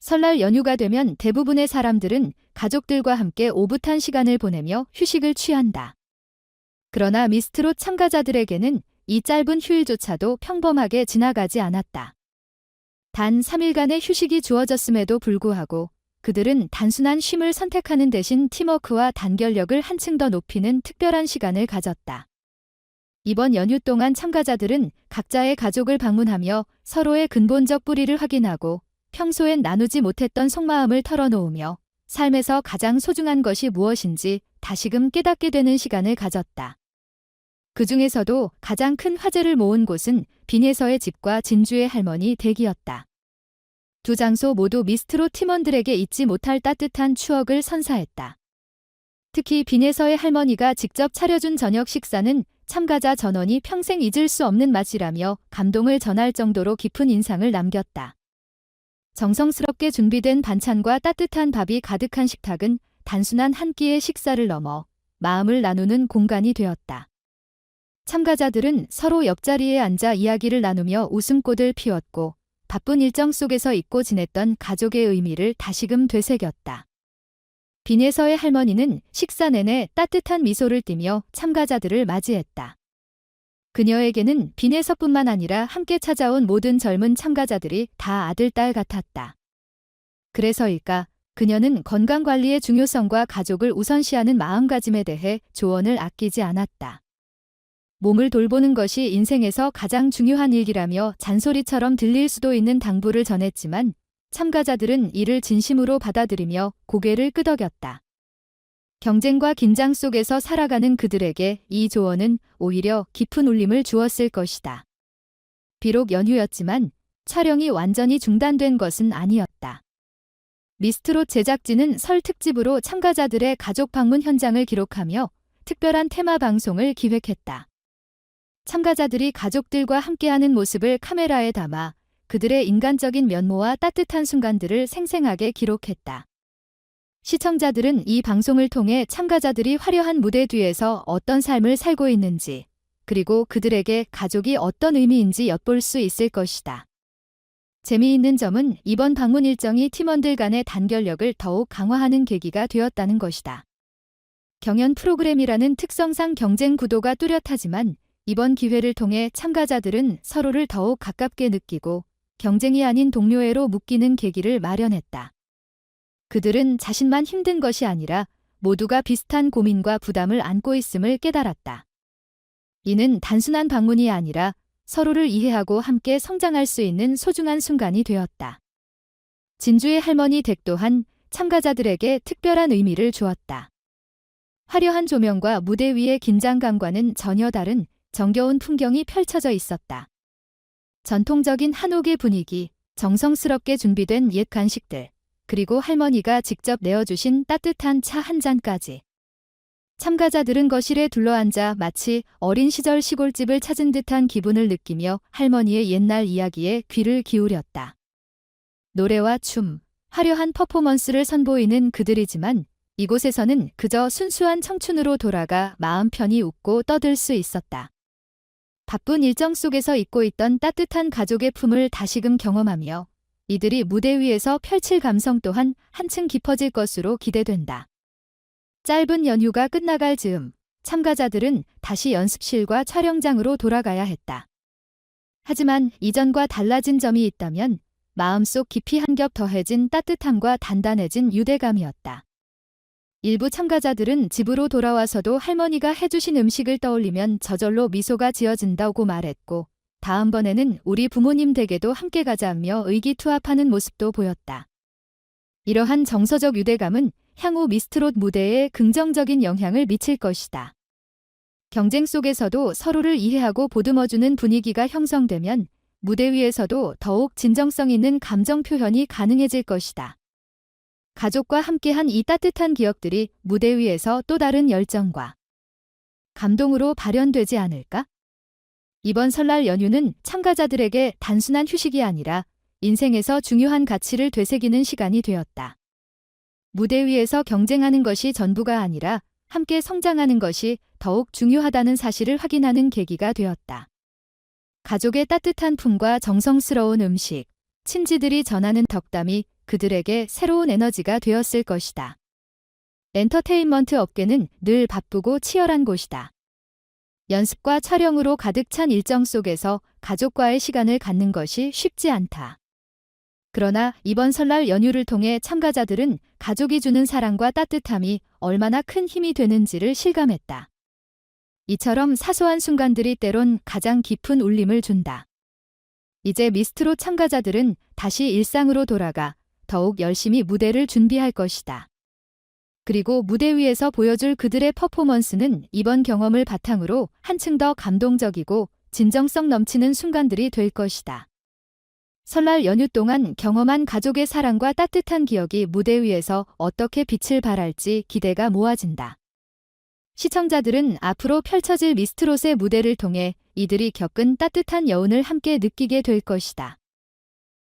설날 연휴가 되면 대부분의 사람들은 가족들과 함께 오붓한 시간을 보내며 휴식을 취한다. 그러나 미스트롯 참가자들에게는 이 짧은 휴일조차도 평범하게 지나가지 않았다. 단 3일간의 휴식이 주어졌음에도 불구하고 그들은 단순한 쉼을 선택하는 대신 팀워크와 단결력을 한층 더 높이는 특별한 시간을 가졌다. 이번 연휴 동안 참가자들은 각자의 가족을 방문하며 서로의 근본적 뿌리를 확인하고 평소엔 나누지 못했던 속마음을 털어놓으며 삶에서 가장 소중한 것이 무엇인지 다시금 깨닫게 되는 시간을 가졌다. 그 중에서도 가장 큰 화제를 모은 곳은 빈에서의 집과 진주의 할머니 댁이었다. 두 장소 모두 미스트롯 팀원들에게 잊지 못할 따뜻한 추억을 선사했다. 특히 빈에서의 할머니가 직접 차려준 저녁 식사는 참가자 전원이 평생 잊을 수 없는 맛이라며 감동을 전할 정도로 깊은 인상을 남겼다. 정성스럽게 준비된 반찬과 따뜻한 밥이 가득한 식탁은 단순한 한 끼의 식사를 넘어 마음을 나누는 공간이 되었다. 참가자들은 서로 옆자리에 앉아 이야기를 나누며 웃음꽃을 피웠고 바쁜 일정 속에서 잊고 지냈던 가족의 의미를 다시금 되새겼다. 빈에서의 할머니는 식사 내내 따뜻한 미소를 띠며 참가자들을 맞이했다. 그녀에게는 빈에서뿐만 아니라 함께 찾아온 모든 젊은 참가자들이 다 아들, 딸 같았다. 그래서일까, 그녀는 건강관리의 중요성과 가족을 우선시하는 마음가짐에 대해 조언을 아끼지 않았다. 몸을 돌보는 것이 인생에서 가장 중요한 일이라며 잔소리처럼 들릴 수도 있는 당부를 전했지만 참가자들은 이를 진심으로 받아들이며 고개를 끄덕였다. 경쟁과 긴장 속에서 살아가는 그들에게 이 조언은 오히려 깊은 울림을 주었을 것이다. 비록 연휴였지만 촬영이 완전히 중단된 것은 아니었다. 미스트롯 제작진은 설 특집으로 참가자들의 가족 방문 현장을 기록하며 특별한 테마 방송을 기획했다. 참가자들이 가족들과 함께하는 모습을 카메라에 담아 그들의 인간적인 면모와 따뜻한 순간들을 생생하게 기록했다. 시청자들은 이 방송을 통해 참가자들이 화려한 무대 뒤에서 어떤 삶을 살고 있는지, 그리고 그들에게 가족이 어떤 의미인지 엿볼 수 있을 것이다. 재미있는 점은 이번 방문 일정이 팀원들 간의 단결력을 더욱 강화하는 계기가 되었다는 것이다. 경연 프로그램이라는 특성상 경쟁 구도가 뚜렷하지만 이번 기회를 통해 참가자들은 서로를 더욱 가깝게 느끼고 경쟁이 아닌 동료애로 묶이는 계기를 마련했다. 그들은 자신만 힘든 것이 아니라 모두가 비슷한 고민과 부담을 안고 있음을 깨달았다. 이는 단순한 방문이 아니라 서로를 이해하고 함께 성장할 수 있는 소중한 순간이 되었다. 진주의 할머니 댁 또한 참가자들에게 특별한 의미를 주었다. 화려한 조명과 무대 위의 긴장감과는 전혀 다른 정겨운 풍경이 펼쳐져 있었다. 전통적인 한옥의 분위기, 정성스럽게 준비된 옛 간식들, 그리고 할머니가 직접 내어주신 따뜻한 차 한 잔까지. 참가자들은 거실에 둘러앉아 마치 어린 시절 시골집을 찾은 듯한 기분을 느끼며 할머니의 옛날 이야기에 귀를 기울였다. 노래와 춤, 화려한 퍼포먼스를 선보이는 그들이지만 이곳에서는 그저 순수한 청춘으로 돌아가 마음 편히 웃고 떠들 수 있었다. 바쁜 일정 속에서 잊고 있던 따뜻한 가족의 품을 다시금 경험하며 이들이 무대 위에서 펼칠 감성 또한 한층 깊어질 것으로 기대된다. 짧은 연휴가 끝나갈 즈음 참가자들은 다시 연습실과 촬영장으로 돌아가야 했다. 하지만 이전과 달라진 점이 있다면 마음속 깊이 한 겹 더해진 따뜻함과 단단해진 유대감이었다. 일부 참가자들은 집으로 돌아와서도 할머니가 해주신 음식을 떠올리면 저절로 미소가 지어진다고 말했고 다음번에는 우리 부모님 댁에도 함께 가자며 의기투합하는 모습도 보였다. 이러한 정서적 유대감은 향후 미스트롯 무대에 긍정적인 영향을 미칠 것이다. 경쟁 속에서도 서로를 이해하고 보듬어주는 분위기가 형성되면 무대 위에서도 더욱 진정성 있는 감정 표현이 가능해질 것이다. 가족과 함께한 이 따뜻한 기억들이 무대 위에서 또 다른 열정과 감동으로 발현되지 않을까? 이번 설날 연휴는 참가자들에게 단순한 휴식이 아니라 인생에서 중요한 가치를 되새기는 시간이 되었다. 무대 위에서 경쟁하는 것이 전부가 아니라 함께 성장하는 것이 더욱 중요하다는 사실을 확인하는 계기가 되었다. 가족의 따뜻한 품과 정성스러운 음식, 친지들이 전하는 덕담이 그들에게 새로운 에너지가 되었을 것이다. 엔터테인먼트 업계는 늘 바쁘고 치열한 곳이다. 연습과 촬영으로 가득 찬 일정 속에서 가족과의 시간을 갖는 것이 쉽지 않다. 그러나 이번 설날 연휴를 통해 참가자들은 가족이 주는 사랑과 따뜻함이 얼마나 큰 힘이 되는지를 실감했다. 이처럼 사소한 순간들이 때론 가장 깊은 울림을 준다. 이제 미스트롯 참가자들은 다시 일상으로 돌아가 더욱 열심히 무대를 준비할 것이다. 그리고 무대 위에서 보여줄 그들의 퍼포먼스는 이번 경험을 바탕으로 한층 더 감동적이고 진정성 넘치는 순간들이 될 것이다. 설날 연휴 동안 경험한 가족의 사랑과 따뜻한 기억이 무대 위에서 어떻게 빛을 발할지 기대가 모아진다. 시청자들은 앞으로 펼쳐질 미스트롯의 무대를 통해 이들이 겪은 따뜻한 여운을 함께 느끼게 될 것이다.